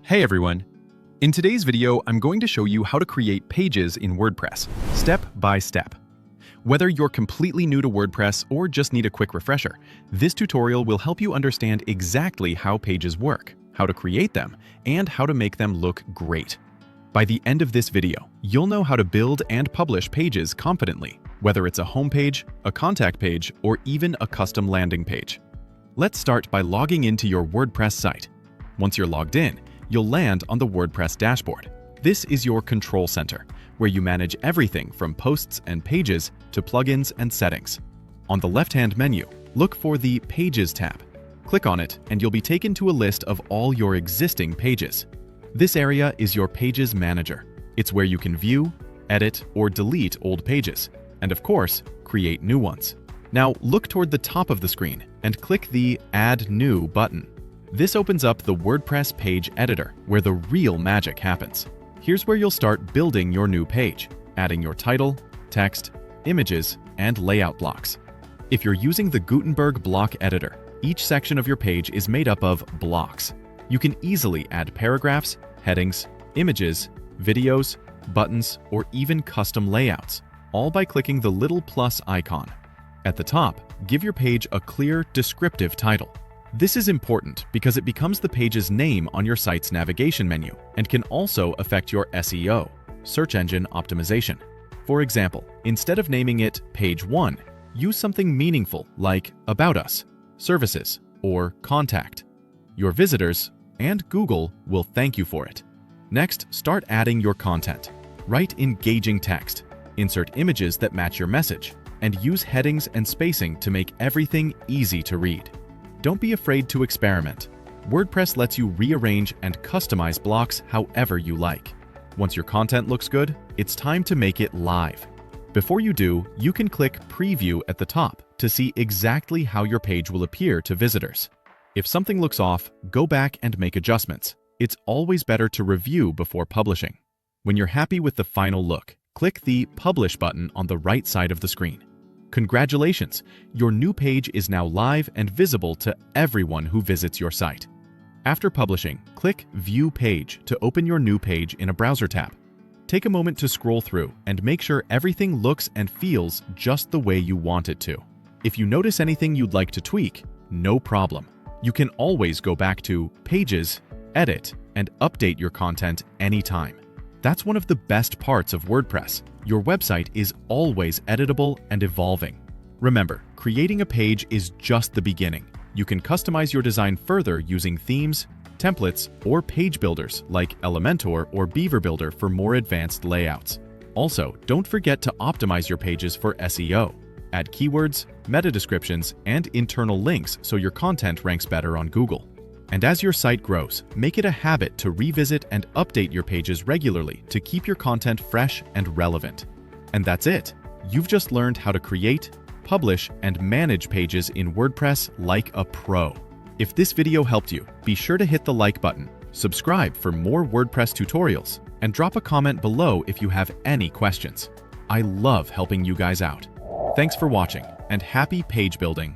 Hey everyone! In today's video, I'm going to show you how to create pages in WordPress, step by step. Whether you're completely new to WordPress or just need a quick refresher, this tutorial will help you understand exactly how pages work, how to create them, and how to make them look great. By the end of this video, you'll know how to build and publish pages confidently, whether it's a homepage, a contact page, or even a custom landing page. Let's start by logging into your WordPress site. Once you're logged in, you'll land on the WordPress dashboard. This is your control center, where you manage everything from posts and pages to plugins and settings. On the left-hand menu, look for the Pages tab. Click on it and you'll be taken to a list of all your existing pages. This area is your Pages Manager. It's where you can view, edit, or delete old pages, and of course, create new ones. Now look toward the top of the screen and click the Add New button. This opens up the WordPress page editor, where the real magic happens. Here's where you'll start building your new page, adding your title, text, images, and layout blocks. If you're using the Gutenberg block editor, each section of your page is made up of blocks. You can easily add paragraphs, headings, images, videos, buttons, or even custom layouts, all by clicking the little plus icon. At the top, give your page a clear, descriptive title. This is important because it becomes the page's name on your site's navigation menu and can also affect your SEO, search engine optimization. For example, instead of naming it Page 1, use something meaningful like About Us, Services, or Contact. Your visitors and Google will thank you for it. Next, start adding your content. Write engaging text, insert images that match your message, and use headings and spacing to make everything easy to read. Don't be afraid to experiment. WordPress lets you rearrange and customize blocks however you like. Once your content looks good, it's time to make it live. Before you do, you can click Preview at the top to see exactly how your page will appear to visitors. If something looks off, go back and make adjustments. It's always better to review before publishing. When you're happy with the final look, click the Publish button on the right side of the screen. Congratulations! Your new page is now live and visible to everyone who visits your site. After publishing, click View Page to open your new page in a browser tab. Take a moment to scroll through and make sure everything looks and feels just the way you want it to. If you notice anything you'd like to tweak, no problem. You can always go back to Pages, Edit, and update your content anytime. That's one of the best parts of WordPress. Your website is always editable and evolving. Remember, creating a page is just the beginning. You can customize your design further using themes, templates, or page builders like Elementor or Beaver Builder for more advanced layouts. Also, don't forget to optimize your pages for SEO. Add keywords, meta descriptions, and internal links so your content ranks better on Google. And as your site grows, make it a habit to revisit and update your pages regularly to keep your content fresh and relevant. And that's it. You've just learned how to create, publish, and manage pages in WordPress like a pro. If this video helped you, be sure to hit the like button, subscribe for more WordPress tutorials, and drop a comment below if you have any questions. I love helping you guys out. Thanks for watching, and happy page building!